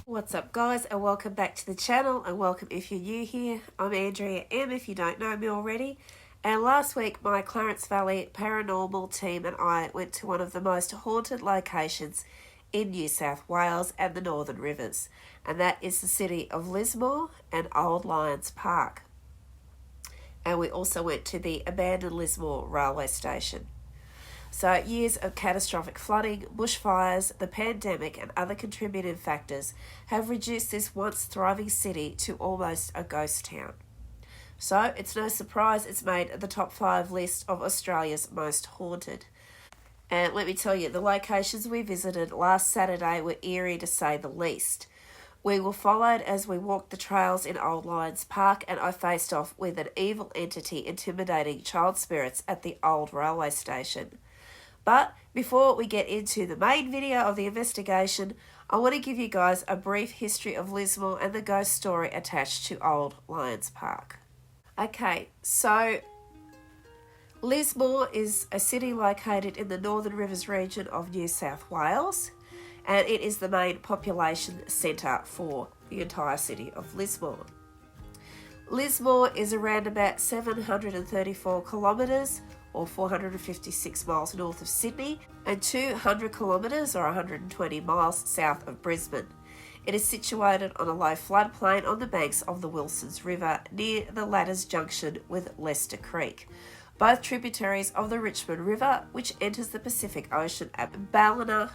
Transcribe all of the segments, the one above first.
What's up guys, and welcome back to the channel, and welcome if you're new here. I'm Andrea.M. if you don't know me already, and last week my Clarence Valley Paranormal team and I went to one of the most haunted locations in New South Wales and the Northern Rivers, and that is the city of Lismore and Old Lions Park. And we also went to the abandoned Lismore railway station. So years of catastrophic flooding, bushfires, the pandemic and other contributing factors have reduced this once thriving city to almost a ghost town. So it's no surprise it's made the top 5 list of Australia's most haunted. And let me tell you, the locations we visited last Saturday were eerie to say the least. We were followed as we walked the trails in Old Lions Park, and I faced off with an evil entity intimidating child spirits at the old railway station. But before we get into the main video of the investigation, I want to give you guys a brief history of Lismore and the ghost story attached to Old Lions Park. Okay, so Lismore is a city located in the Northern Rivers region of New South Wales, and it is the main population centre for the entire city of Lismore. Lismore is around about 734 kilometres or 456 miles north of Sydney, and 200 kilometres or 120 miles south of Brisbane. It is situated on a low floodplain on the banks of the Wilsons River near the latter's junction with Leicester Creek, both tributaries of the Richmond River, which enters the Pacific Ocean at Ballina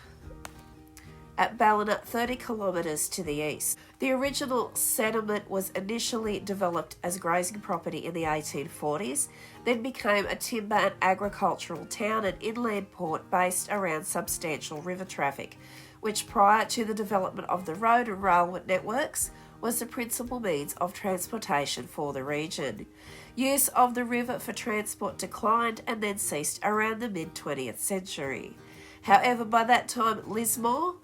30 kilometres to the east. The original settlement was initially developed as grazing property in the 1840s, then became a timber and agricultural town and inland port based around substantial river traffic, which prior to the development of the road and rail networks was the principal means of transportation for the region. Use of the river for transport declined and then ceased around the mid-20th century. However, by that time, Lismore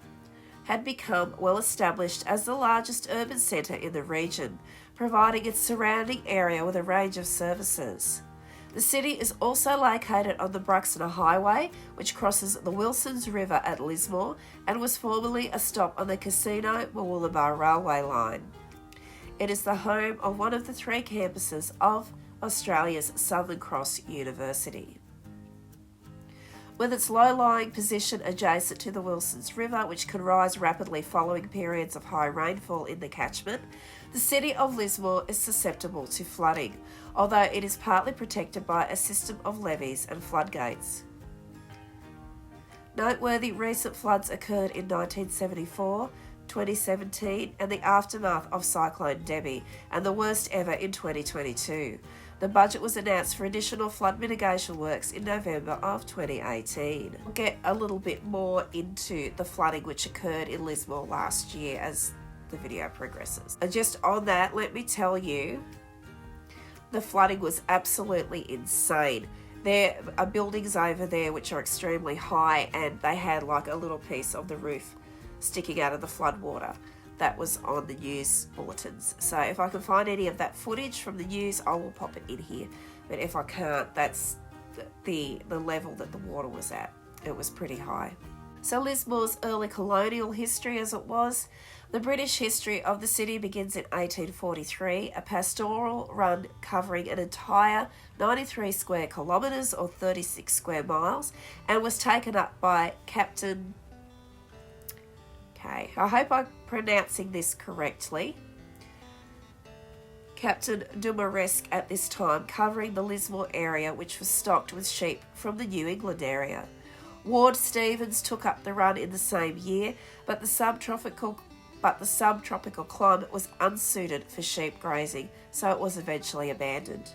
had become well established as the largest urban centre in the region, providing its surrounding area with a range of services. The city is also located on the Bruxner Highway, which crosses the Wilsons River at Lismore and was formerly a stop on the Casino-Mooloolaba railway line. It is the home of one of the 3 campuses of Australia's Southern Cross University. With its low-lying position adjacent to the Wilsons River, which can rise rapidly following periods of high rainfall in the catchment, the city of Lismore is susceptible to flooding, although it is partly protected by a system of levees and floodgates. Noteworthy recent floods occurred in 1974, 2017, and the aftermath of Cyclone Debbie, and the worst ever in 2022. The budget was announced for additional flood mitigation works in November of 2018. We'll get a little bit more into the flooding which occurred in Lismore last year as the video progresses. And just on that, let me tell you, the flooding was absolutely insane. There are buildings over there which are extremely high, and they had like a little piece of the roof sticking out of the floodwater. That was on the news bulletins. So if I can find any of that footage from the news, I will pop it in here. But if I can't, that's the level that the water was at. It was pretty high. So Lismore's early colonial history as it was. The British history of the city begins in 1843, a pastoral run covering an entire 93 square kilometres or 36 square miles, and was taken up by Captain... Okay, I hope I'm pronouncing this correctly. Captain Dumaresque at this time, covering the Lismore area, which was stocked with sheep from the New England area. Ward Stevens took up the run in the same year, but the subtropical climate was unsuited for sheep grazing, so it was eventually abandoned.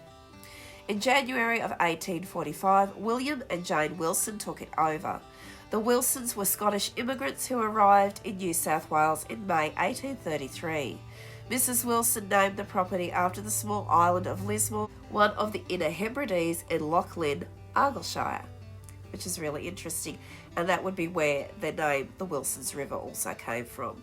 In January of 1845, William and Jane Wilson took it over. The Wilsons were Scottish immigrants who arrived in New South Wales in May 1833. Mrs. Wilson named the property after the small island of Lismore, one of the Inner Hebrides in Lachlan, Argyllshire, which is really interesting, and that would be where the name the Wilsons River also came from,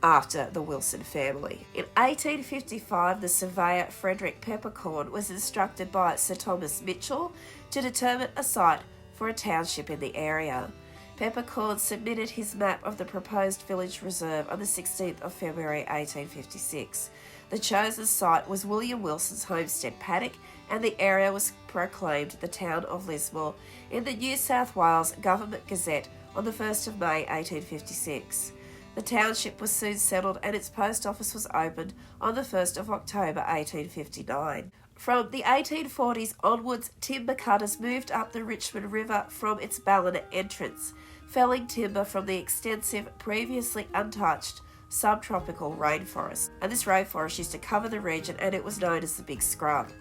after the Wilson family. In 1855, the surveyor Frederick Peppercorn was instructed by Sir Thomas Mitchell to determine a site for a township in the area. Peppercorn submitted his map of the proposed village reserve on the 16th of February 1856. The chosen site was William Wilson's homestead paddock, and the area was proclaimed the town of Lismore in the New South Wales Government Gazette on the 1st of May 1856. The township was soon settled and its post office was opened on the 1st of October 1859. From the 1840s onwards, timber cutters moved up the Richmond River from its Ballina entrance, felling timber from the extensive, previously untouched subtropical rainforest. And this rainforest used to cover the region, and it was known as the Big Scrub.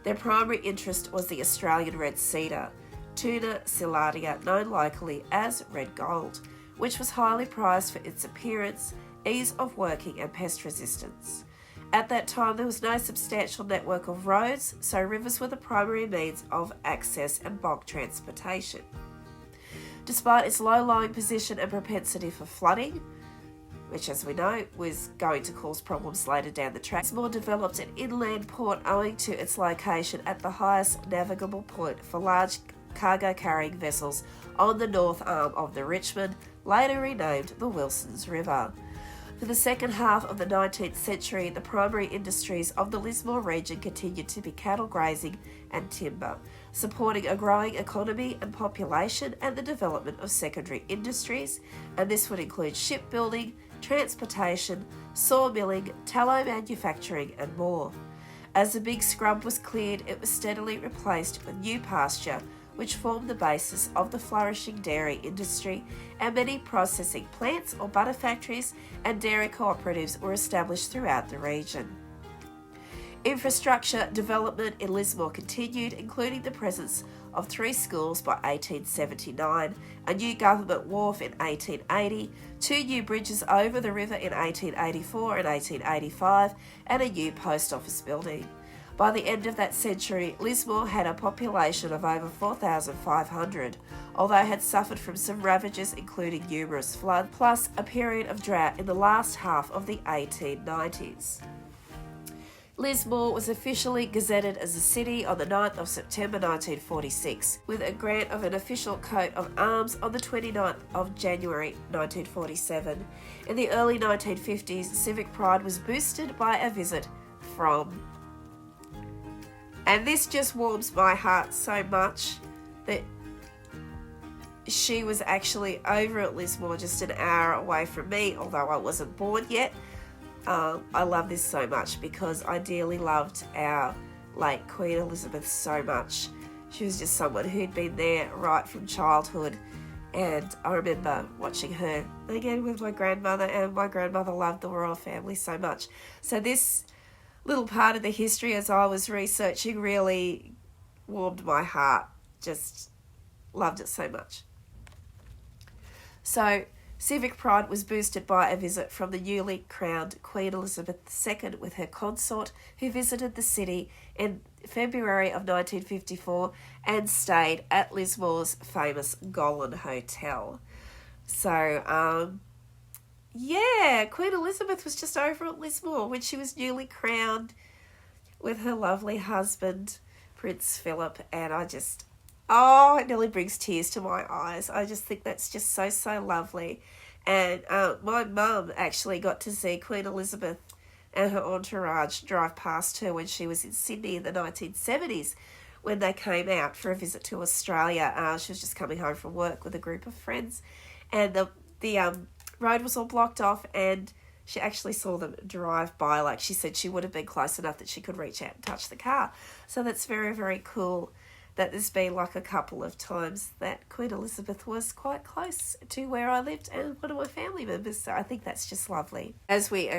Their primary interest was the Australian red cedar, Tuna cillaria, known locally as red gold, which was highly prized for its appearance, ease of working, and pest resistance. At that time, there was no substantial network of roads, so rivers were the primary means of access and bulk transportation. Despite its low-lying position and propensity for flooding, which, as we know, was going to cause problems later down the track, Lismore developed an inland port owing to its location at the highest navigable point for large cargo-carrying vessels on the north arm of the Richmond, later renamed the Wilsons River. For the second half of the 19th century, the primary industries of the Lismore region continued to be cattle grazing and timber, supporting a growing economy and population and the development of secondary industries, and this would include shipbuilding, transportation, sawmilling, tallow manufacturing, and more. As the Big Scrub was cleared, it was steadily replaced with new pasture, which formed the basis of the flourishing dairy industry, and many processing plants or butter factories and dairy cooperatives were established throughout the region. Infrastructure development in Lismore continued, including the presence of 3 schools by 1879, a new government wharf in 1880, 2 new bridges over the river in 1884 and 1885, and a new post office building. By the end of that century, Lismore had a population of over 4,500, although it had suffered from some ravages including numerous floods, plus a period of drought in the last half of the 1890s. Lismore was officially gazetted as a city on the 9th of September 1946, with a grant of an official coat of arms on the 29th of January 1947. In the early 1950s, civic pride was boosted by a visit from... And this just warms my heart so much that she was actually over at Lismore, just an hour away from me, although I wasn't born yet. I love this so much because I dearly loved our late Queen Elizabeth so much. She was just someone who'd been there right from childhood, and I remember watching her again with my grandmother, and my grandmother loved the royal family so much. So this little part of the history, as I was researching, really warmed my heart. Just loved it so much. So civic pride was boosted by a visit from the newly crowned Queen Elizabeth II with her consort, who visited the city in February of 1954 and stayed at Lismore's famous Golan Hotel. So, yeah, Queen Elizabeth was just over at Lismore when she was newly crowned with her lovely husband, Prince Philip, and it nearly brings tears to my eyes. I just think that's just so, so lovely. And my mum actually got to see Queen Elizabeth and her entourage drive past her when she was in Sydney in the 1970s when they came out for a visit to Australia. She was just coming home from work with a group of friends, and the road was all blocked off, and she actually saw them drive by. Like she said, she would have been close enough that she could reach out and touch the car. So that's very, very cool that there's been like a couple of times that Queen Elizabeth was quite close to where I lived and one of my family members. So I think that's just lovely. As we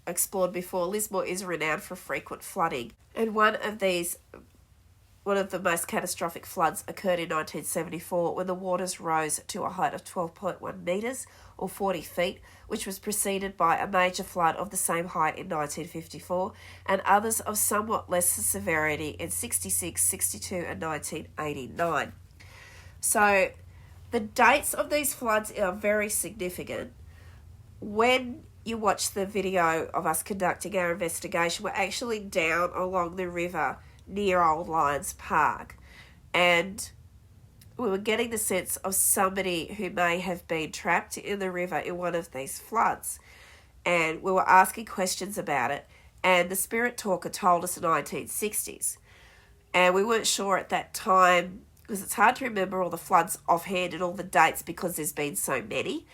explored before, Lismore is renowned for frequent flooding. And one of these one of the most catastrophic floods occurred in 1974 when the waters rose to a height of 12.1 metres or 40 feet, which was preceded by a major flood of the same height in 1954 and others of somewhat less severity in 66, 62 and 1989. So the dates of these floods are very significant. When you watch the video of us conducting our investigation, we're actually down along the river near Old Lions Park, and we were getting the sense of somebody who may have been trapped in the river in one of these floods, and we were asking questions about it, and the spirit talker told us the 1960s, and we weren't sure at that time because it's hard to remember all the floods offhand and all the dates because there's been so many.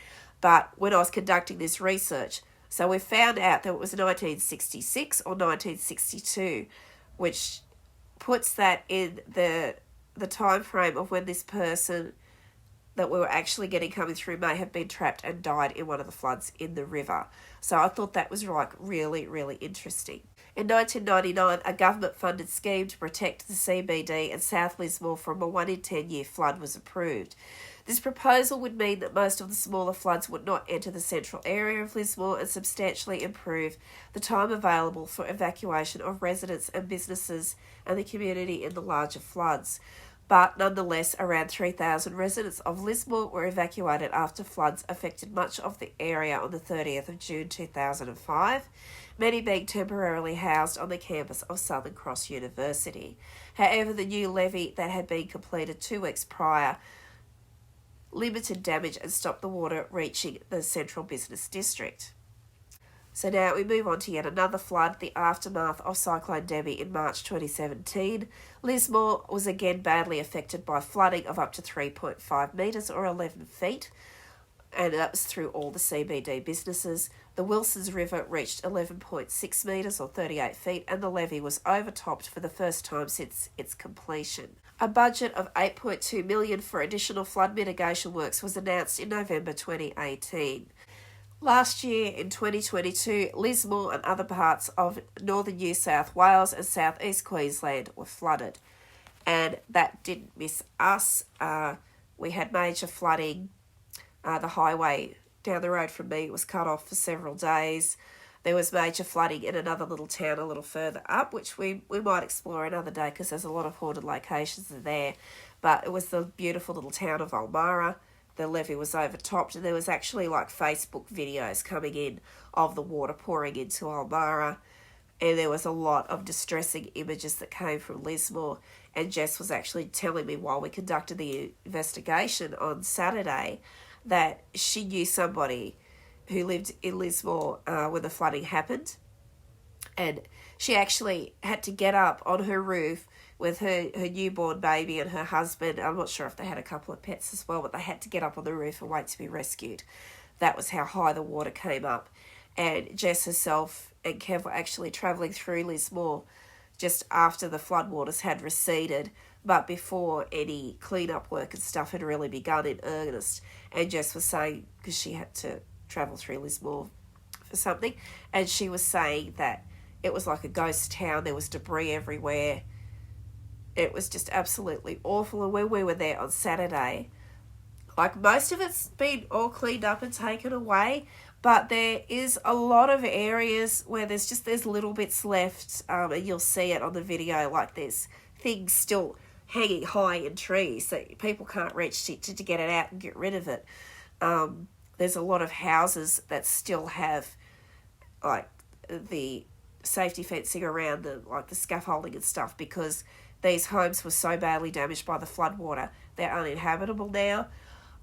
But when I was conducting this research, so we found out that it was 1966 or 1962, which puts that in the time frame of when this person that we were actually getting coming through may have been trapped and died in one of the floods in the river. So I thought that was really, really interesting. In 1999, a government-funded scheme to protect the CBD and South Lismore from a 1 in 10 year flood was approved. This proposal would mean that most of the smaller floods would not enter the central area of Lismore and substantially improve the time available for evacuation of residents and businesses and the community in the larger floods. But nonetheless, around 3,000 residents of Lismore were evacuated after floods affected much of the area on the 30th of June 2005, many being temporarily housed on the campus of Southern Cross University. However, the new levee that had been completed 2 weeks prior limited damage and stopped the water reaching the central business district. So now we move on to yet another flood, the aftermath of Cyclone Debbie in March 2017. Lismore was again badly affected by flooding of up to 3.5 metres or 11 feet, and that was through all the CBD businesses. The Wilsons River reached 11.6 metres or 38 feet, and the levee was overtopped for the first time since its completion. A budget of $8.2 million for additional flood mitigation works was announced in November 2018. Last year, in 2022, Lismore and other parts of northern New South Wales and southeast Queensland were flooded. And that didn't miss us. We had major flooding. The highway down the road from me was cut off for several days. There was major flooding in another little town a little further up, which we might explore another day because there's a lot of haunted locations there. But it was the beautiful little town of Ulmarra. The levee was overtopped, and there was actually like Facebook videos coming in of the water pouring into Ulmarra, and there was a lot of distressing images that came from Lismore. And Jess was actually telling me while we conducted the investigation on Saturday that she knew somebody who lived in Lismore when the flooding happened, and she actually had to get up on her roof with her newborn baby and her husband. I'm not sure if they had a couple of pets as well, but they had to get up on the roof and wait to be rescued. That was how high the water came up. And Jess herself and Kev were actually travelling through Lismore just after the floodwaters had receded, but before any clean-up work and stuff had really begun in earnest. And Jess was saying, because she had to travel through Lismore for something, and she was saying that it was like a ghost town. There was debris everywhere. It was just absolutely awful. And when we were there on Saturday, like most of it's been all cleaned up and taken away, but there is a lot of areas where there's little bits left, and you'll see it on the video, like there's things still hanging high in trees that people can't reach to get it out and get rid of it. There's a lot of houses that still have like the safety fencing around them, like the scaffolding and stuff, because these homes were so badly damaged by the floodwater, they're uninhabitable now.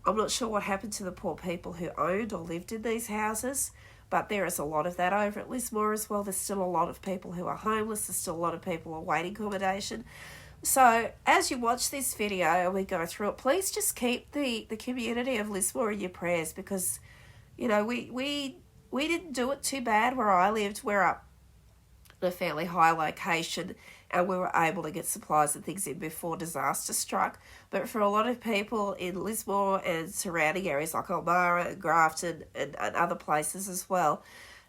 I'm not sure what happened to the poor people who owned or lived in these houses, but there is a lot of that over at Lismore as well. There's still a lot of people who are homeless. There's still a lot of people awaiting accommodation. So as you watch this video and we go through it, please just keep the community of Lismore in your prayers, because, you know, we didn't do it too bad where I lived. We're up in a fairly high location, and we were able to get supplies and things in before disaster struck. But for a lot of people in Lismore and surrounding areas like Ulmarra and Grafton and other places as well,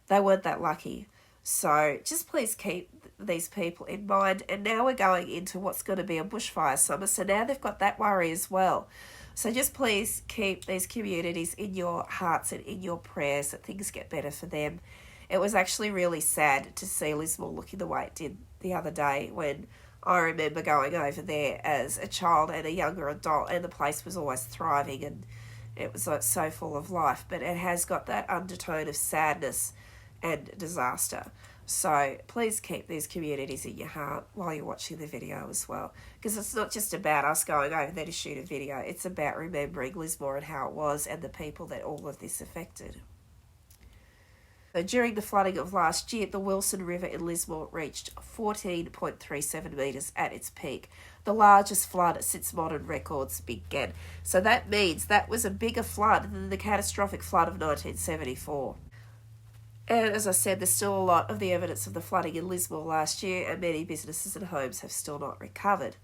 they weren't that lucky. So just please keep these people in mind. And now we're going into what's going to be a bushfire summer. So now they've got that worry as well. So just please keep these communities in your hearts and in your prayers that things get better for them. It was actually really sad to see Lismore looking the way it did the other day, when I remember going over there as a child and a younger adult, and the place was always thriving and it was like so full of life, but it has got that undertone of sadness and disaster. So please keep these communities in your heart while you're watching the video as well, because it's not just about us going over there to shoot a video, it's about remembering Lismore and how it was and the people that all of this affected. So during the flooding of last year, the Wilson River in Lismore reached 14.37 metres at its peak, the largest flood since modern records began. So that means that was a bigger flood than the catastrophic flood of 1974. And as I said, there's still a lot of the evidence of the flooding in Lismore last year, and many businesses and homes have still not recovered.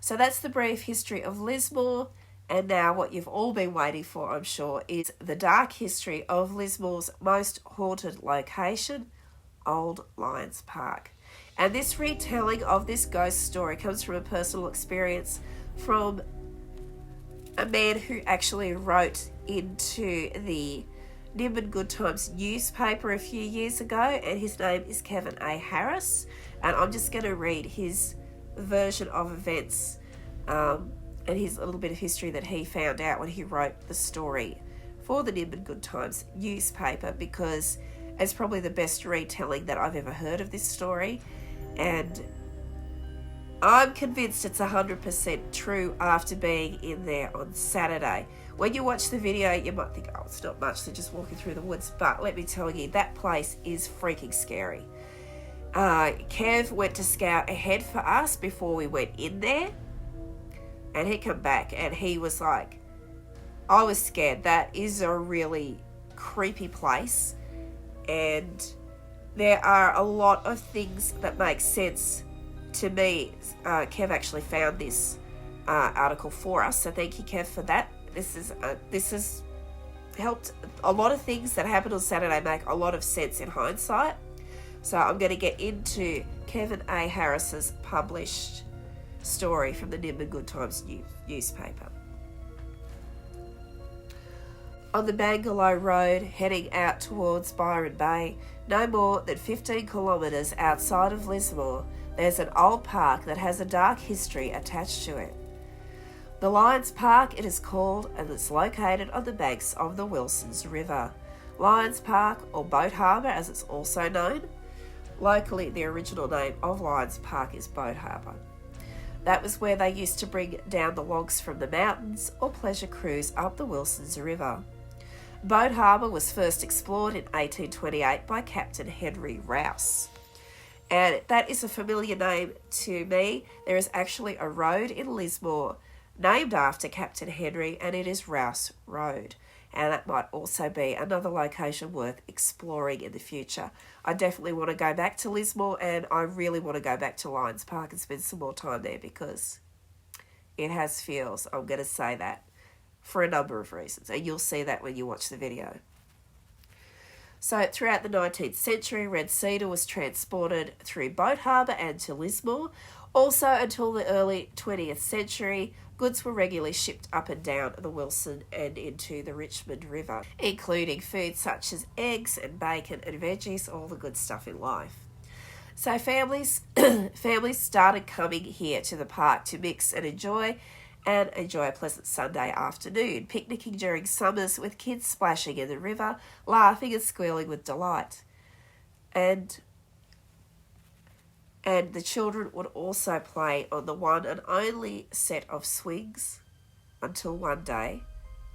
So that's the brief history of Lismore. And now what you've all been waiting for, I'm sure, is the dark history of Lismore's most haunted location, Old Lions Park. And this retelling of this ghost story comes from a personal experience from a man who actually wrote into the Nimbin Good Times newspaper a few years ago, and his name is Kevin A. Harris. And I'm just going to read his version of events and his little bit of history that he found out when he wrote the story for the Nimbin Good Times newspaper, because it's probably the best retelling that I've ever heard of this story, and I'm convinced it's 100% true after being in there on Saturday. When you watch the video, you might think, oh, it's not much, they're just walking through the woods, but let me tell you, that place is freaking scary. Kev went to scout ahead for us before we went in there, and he come back and he was like, I was scared. That is a really creepy place. And there are a lot of things that make sense to me. Kev actually found this article for us. So thank you, Kev, for that. This has helped a lot of things that happened on Saturday make a lot of sense in hindsight. So I'm going to get into Kevin A. Harris's published story from the Nimbin Good Times newspaper. On the Mangle Road, heading out towards Byron Bay, no more than 15 kilometres outside of Lismore, there's an old park that has a dark history attached to it. The Lions Park, it is called, and it's located on the banks of the Wilsons River. Lions Park, or Boat Harbour as it's also known. Locally, the original name of Lions Park is Boat Harbour. That was where they used to bring down the logs from the mountains or pleasure cruise up the Wilsons River. Boat Harbour was first explored in 1828 by Captain Henry Rouse. And that is a familiar name to me. There is actually a road in Lismore named after Captain Henry, and it is Rouse Road. And that might also be another location worth exploring in the future. I definitely want to go back to Lismore, and I really want to go back to Lions Park and spend some more time there, because it has feels. I'm going to say that for a number of reasons, and you'll see that when you watch the video. So throughout the 19th century, red cedar was transported through Boat Harbour and to Lismore. Also, until the early 20th century, goods were regularly shipped up and down the Wilson and into the Richmond River, including foods such as eggs and bacon and veggies, all the good stuff in life. So families started coming here to the park to mix and enjoy a pleasant Sunday afternoon, picnicking during summers with kids splashing in the river, laughing and squealing with delight. And the children would also play on the one and only set of swings until one day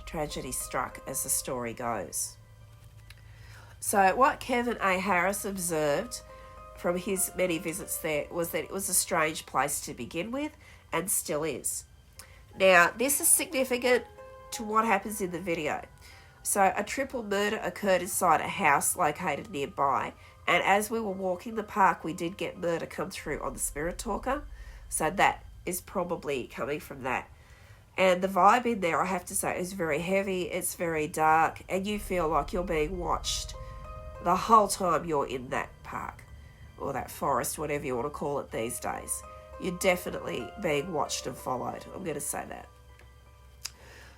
tragedy struck, as the story goes. So what Kevin A. Harris observed from his many visits there was that it was a strange place to begin with, and still is. Now, this is significant to what happens in the video. So a triple murder occurred inside a house located nearby, and as we were walking the park, we did get murder come through on the Spirit Talker. So that is probably coming from that. And the vibe in there, I have to say, is very heavy. It's very dark, and you feel like you're being watched the whole time you're in that park. or that forest, whatever you want to call it these days. You're definitely being watched and followed. I'm going to say that.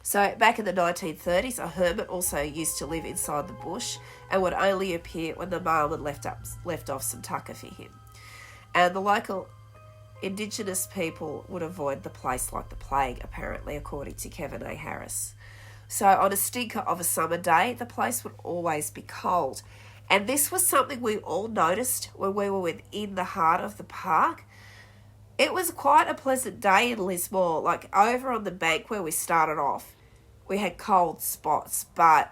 So back in the 1930s, a hermit also used to live inside the bush and would only appear when the mailman left off some tucker for him. And the local Indigenous people would avoid the place like the plague, apparently, according to Kevin A. Harris. So on a stinker of a summer day, the place would always be cold. And this was something we all noticed when we were within the heart of the park. It was quite a pleasant day in Lismore. Like over on the bank where we started off, we had cold spots. But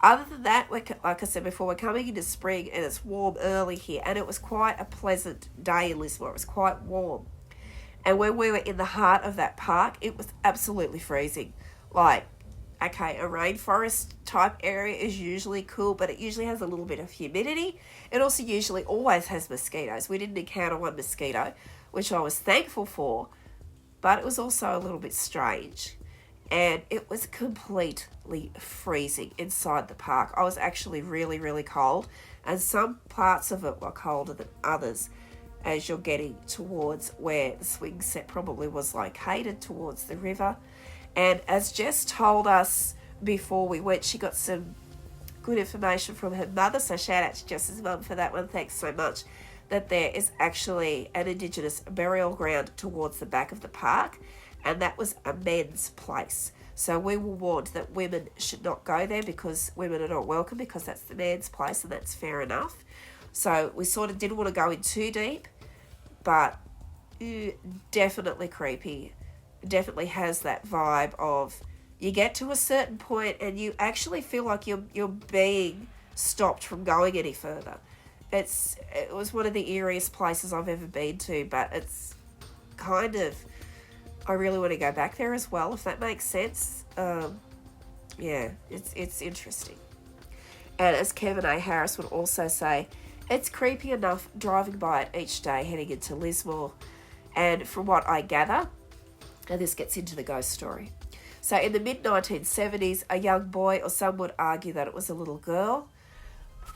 other than that, like I said before, we're coming into spring and it's warm early here. And it was quite a pleasant day in Lismore. It was quite warm. And when we were in the heart of that park, it was absolutely freezing. Like, okay, a rainforest type area is usually cool, but it usually has a little bit of humidity. It also usually always has mosquitoes. We didn't encounter one mosquito, which I was thankful for, but it was also a little bit strange. And it was completely freezing inside the park. I was actually really, really cold, and some parts of it were colder than others as you're getting towards where the swing set probably was located, towards the river. And as Jess told us before we went, she got some good information from her mother, so shout out to Jess's mum for that one, thanks so much, that there is actually an Indigenous burial ground towards the back of the park, and that was a men's place. So we were warned that women should not go there because women are not welcome, because that's the man's place, and that's fair enough. So we sort of didn't want to go in too deep, but definitely creepy. Definitely has that vibe of you get to a certain point and you actually feel like you're being stopped from going any further. It was one of the eeriest places I've ever been to, but it's kind of, I really want to go back there as well, if that makes sense. Yeah, it's interesting. And as Kevin A. Harris would also say, it's creepy enough driving by it each day heading into Lismore. And from what I gather, and this gets into the ghost story. So in the mid-1970s, a young boy, or some would argue that it was a little girl.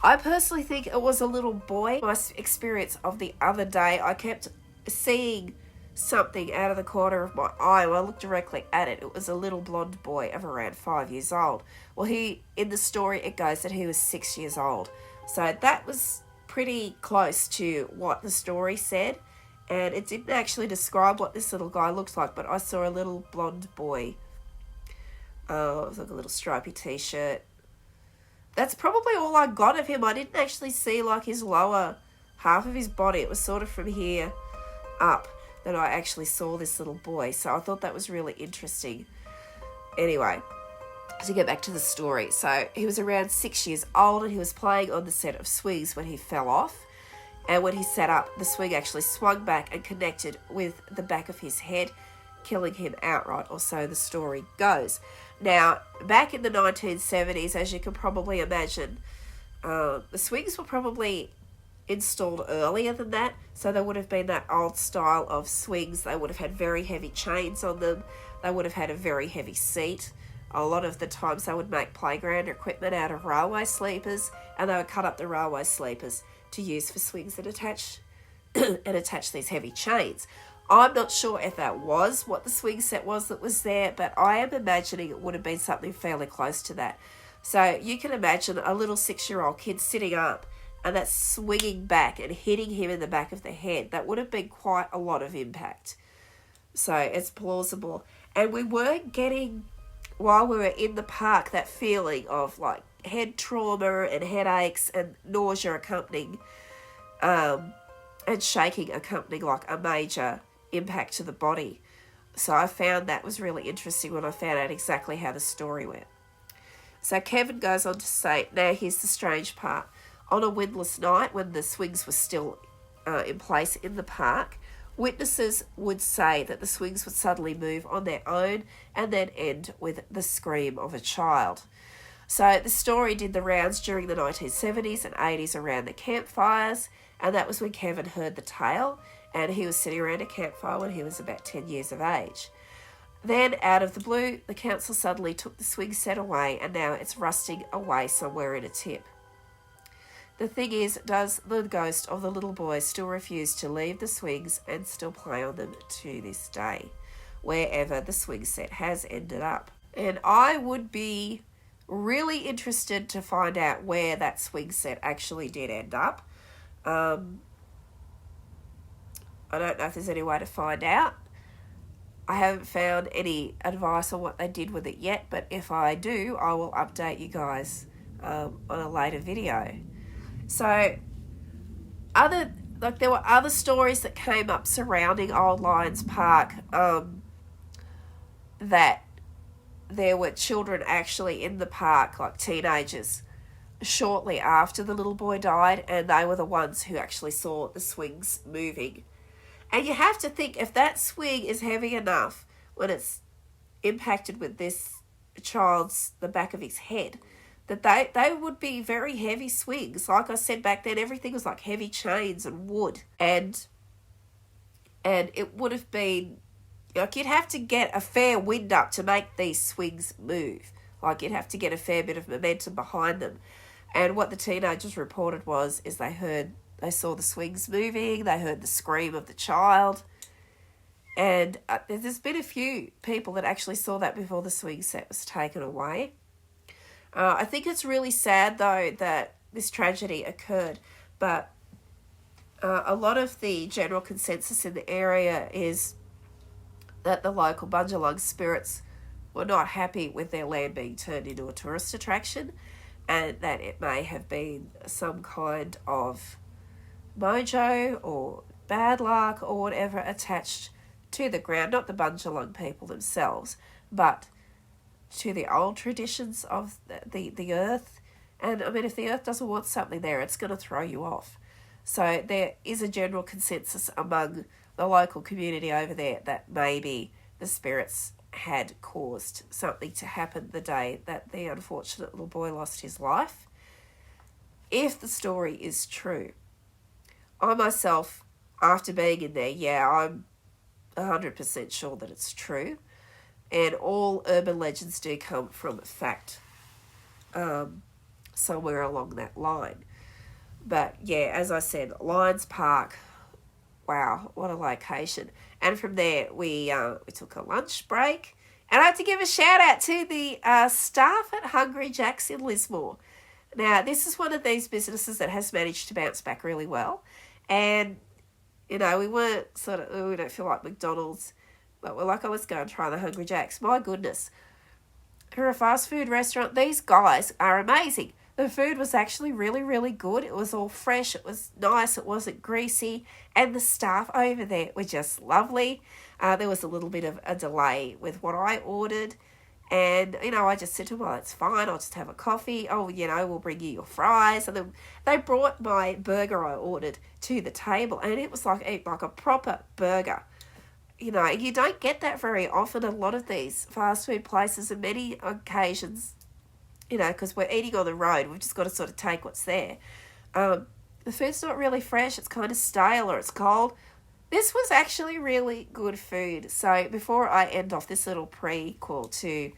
I personally think it was a little boy. My experience of the other day, I kept seeing something out of the corner of my eye. When I looked directly at it, it was a little blonde boy of around 5 years old. Well, in the story, it goes that he was 6 years old. So that was pretty close to what the story said. And it didn't actually describe what this little guy looked like, but I saw a little blonde boy. It was like a little stripy t-shirt. That's probably all I got of him. I didn't actually see like his lower half of his body. It was sort of from here up that I actually saw this little boy. So I thought that was really interesting. Anyway, to get back to the story. So he was around 6 years old and he was playing on the set of swings when he fell off. And when he sat up, the swing actually swung back and connected with the back of his head, killing him outright, or so the story goes. Now, back in the 1970s, as you can probably imagine, the swings were probably installed earlier than that. So there would have been that old style of swings. They would have had very heavy chains on them. They would have had a very heavy seat. A lot of the times they would make playground equipment out of railway sleepers, and they would cut up the railway sleepers to use for swings and attach these heavy chains. I'm not sure if that was what the swing set was that was there, but I am imagining it would have been something fairly close to that. So you can imagine a little 6-year-old kid sitting up and that's swinging back and hitting him in the back of the head. That would have been quite a lot of impact. So it's plausible. And we were getting, while we were in the park, that feeling of like head trauma and headaches and nausea accompanying and shaking accompanying like a major impact to the body. So I found that was really interesting when I found out exactly how the story went. So Kevin goes on to say, now here's the strange part. On a windless night when the swings were still in place in the park, witnesses would say that the swings would suddenly move on their own and then end with the scream of a child. So the story did the rounds during the 1970s and 80s around the campfires, and that was when Kevin heard the tale, and he was sitting around a campfire when he was about 10 years of age. Then, out of the blue, the council suddenly took the swing set away, and now it's rusting away somewhere in a tip. The thing is, does the ghost of the little boy still refuse to leave the swings and still play on them to this day, wherever the swing set has ended up? And I would be really interested to find out where that swing set actually did end up. I don't know if there's any way to find out. I haven't found any advice on what they did with it yet, but if I do, I will update you guys on a later video. So, there were other stories that came up surrounding Old Lions Park, that there were children actually in the park, like teenagers, shortly after the little boy died, and they were the ones who actually saw the swings moving. And you have to think, if that swing is heavy enough when it's impacted with this child's, the back of his head, that they would be very heavy swings. Like I said back then, everything was like heavy chains and wood. And it would have been, like, you'd have to get a fair wind up to make these swings move. Like, you'd have to get a fair bit of momentum behind them. And what the teenagers reported is they saw the swings moving, they heard the scream of the child. And there's been a few people that actually saw that before the swing set was taken away. I think it's really sad, though, that this tragedy occurred, but a lot of the general consensus in the area is that the local Bundjalung spirits were not happy with their land being turned into a tourist attraction, and that it may have been some kind of mojo or bad luck or whatever attached to the ground, not the Bundjalung people themselves, but to the old traditions of the earth. And I mean, if the earth doesn't want something there, it's going to throw you off. So there is a general consensus among the local community over there that maybe the spirits had caused something to happen the day that the unfortunate little boy lost his life. If the story is true, I myself, after being in there, I'm 100% sure that it's true. And all urban legends do come from fact, somewhere along that line. But yeah, as I said, Lions Park, wow, what a location. And from there, we took a lunch break. And I have to give a shout out to the staff at Hungry Jack's in Lismore. Now, this is one of these businesses that has managed to bounce back really well. And, we weren't we don't feel like McDonald's. But we're like, let's go and try the Hungry Jack's. My goodness. For a fast food restaurant, these guys are amazing. The food was actually really, really good. It was all fresh. It was nice. It wasn't greasy. And the staff over there were just lovely. There was a little bit of a delay with what I ordered. And, I just said to them, it's fine. I'll just have a coffee. Oh, we'll bring you your fries. And then they brought my burger I ordered to the table. And it was like a proper burger. You don't get that very often. A lot of these fast food places, on many occasions, because we're eating on the road, we've just got to sort of take what's there. The food's not really fresh. It's kind of stale or it's cold. This was actually really good food. So before I end off this little prequel to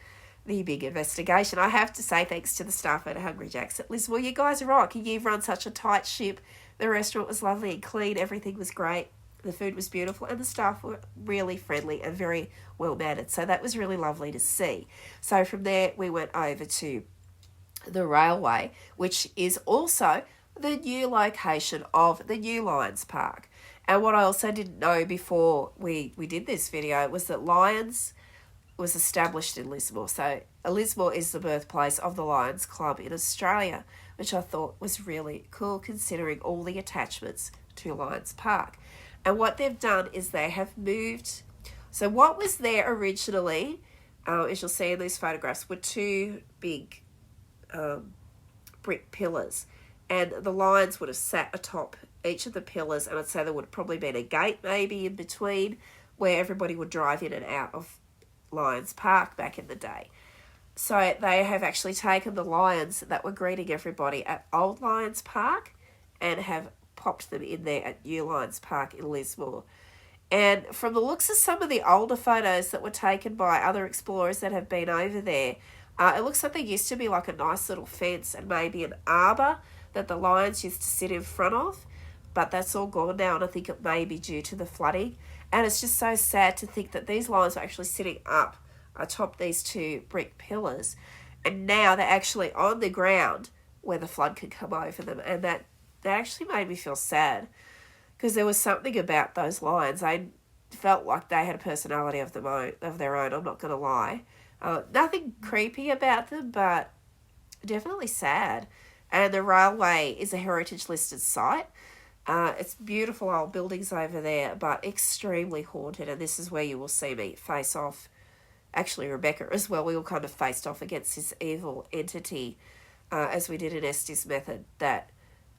the big investigation, I have to say thanks to the staff at Hungry Jack's at Lismore. You guys rock. You've run such a tight ship. The restaurant was lovely and clean. Everything was great. The food was beautiful and the staff were really friendly and very well-mannered. So that was really lovely to see. So from there, we went over to the railway, which is also the new location of the new Lions Park. And what I also didn't know before we did this video was that Lions was established in Lismore. So Lismore is the birthplace of the Lions Club in Australia, which I thought was really cool considering all the attachments to Lions Park. And what they've done is they have moved. So what was there originally, as you'll see in these photographs, were two big brick pillars. And the lions would have sat atop each of the pillars. And I'd say there would have probably been a gate maybe in between where everybody would drive in and out of Lions Park back in the day. So they have actually taken the lions that were greeting everybody at Old Lions Park and have popped them in there at New Lions Park in Lismore. And from the looks of some of the older photos that were taken by other explorers that have been over there, it looks like there used to be like a nice little fence and maybe an arbour that the lions used to sit in front of, but that's all gone now, and I think it may be due to the flooding. And it's just so sad to think that these lions were actually sitting up atop these two brick pillars, and now they're actually on the ground where the flood could come over them. And that actually made me feel sad, because there was something about those lions. They felt like they had a personality of their own, I'm not going to lie. Nothing creepy about them, but definitely sad. And the railway is a heritage listed site. It's beautiful old buildings over there, but extremely haunted. And this is where you will see me face off. Actually, Rebecca as well. We all kind of faced off against this evil entity, as we did in Estes Method, that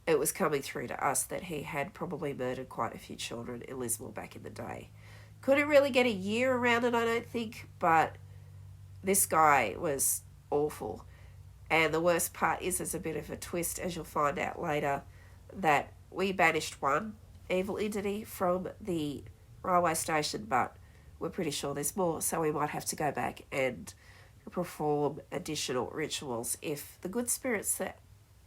it was coming through to us that he had probably murdered quite a few children in Lismore back in the day. Couldn't really get a year around it, I don't think, but this guy was awful. And the worst part is, there's a bit of a twist, as you'll find out later, that we banished one evil entity from the railway station, but we're pretty sure there's more, so we might have to go back and perform additional rituals if the good spirits that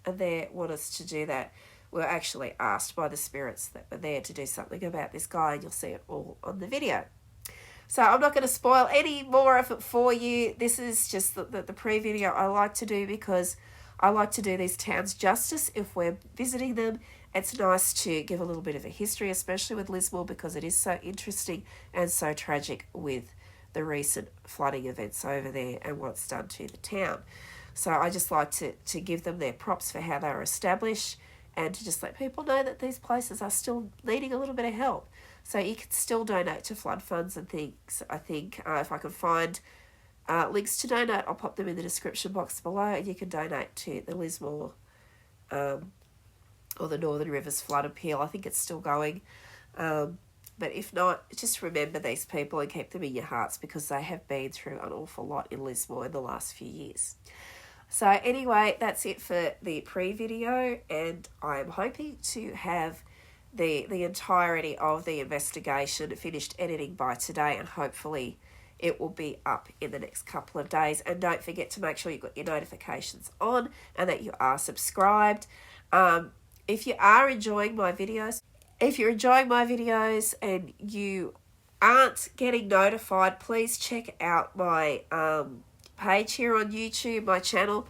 are there want us to do that. We're actually asked by the spirits that were there to do something about this guy, and you'll see it all on the video. So I'm not going to spoil any more of it for you. This is just the pre-video I like to do, because I like to do these towns justice if we're visiting them. It's nice to give a little bit of a history, especially with Lismore, because it is so interesting and so tragic with the recent flooding events over there and what's done to the town. So I just like to give them their props for how they were established, and to just let people know that these places are still needing a little bit of help. So you can still donate to flood funds and things. I think if I can find links to donate, I'll pop them in the description box below, and you can donate to the Lismore or the Northern Rivers Flood Appeal. I think it's still going. But if not, just remember these people and keep them in your hearts, because they have been through an awful lot in Lismore in the last few years. So anyway, that's it for the pre-video, and I'm hoping to have the entirety of the investigation finished editing by today, and hopefully it will be up in the next couple of days. And don't forget to make sure you've got your notifications on and that you are subscribed. If you are enjoying my videos, if you're enjoying my videos and you aren't getting notified, please check out my page here on YouTube, my channel,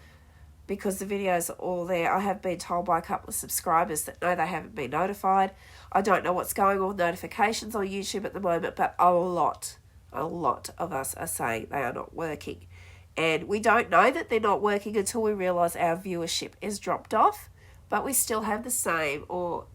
because the videos are all there. I have been told by a couple of subscribers that no, they haven't been notified. I don't know what's going on with notifications on YouTube at the moment, but a lot of us are saying they are not working. And we don't know that they're not working until we realise our viewership is dropped off, but we still have the same or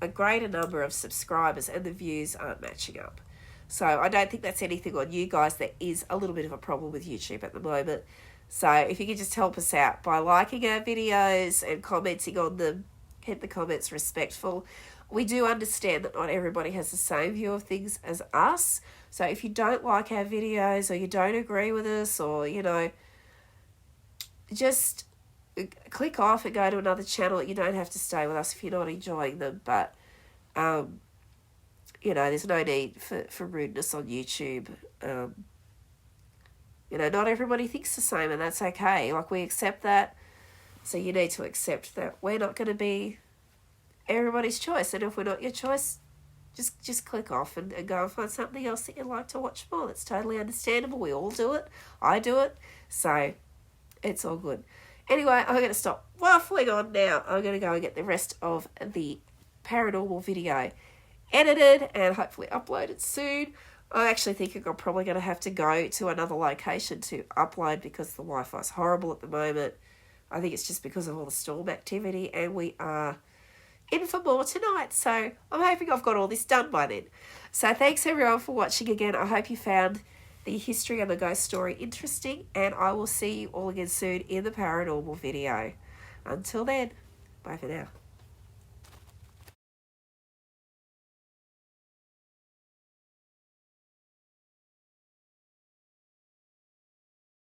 a greater number of subscribers, and the views aren't matching up. So I don't think that's anything on you guys. There is a little bit of a problem with YouTube at the moment. So if you could just help us out by liking our videos and commenting on them, keep the comments respectful. We do understand that not everybody has the same view of things as us. So if you don't like our videos, or you don't agree with us, or, you know, just click off and go to another channel. You don't have to stay with us if you're not enjoying them. But, you know, there's no need for rudeness on YouTube. You know, not everybody thinks the same, and that's okay. Like, we accept that. So you need to accept that we're not going to be everybody's choice. And if we're not your choice, just click off and go and find something else that you'd like to watch more. That's totally understandable. We all do it. I do it. So it's all good. Anyway, I'm going to stop waffling on now. I'm going to go and get the rest of the paranormal video edited and hopefully uploaded soon. I actually think I'm probably going to have to go to another location to upload, because the Wi-Fi is horrible at the moment. I think it's just because of all the storm activity, and we are in for more tonight. So I'm hoping I've got all this done by then. So thanks everyone for watching again. I hope you found the history and the ghost story interesting, and I will see you all again soon in the paranormal video. Until then, bye for now.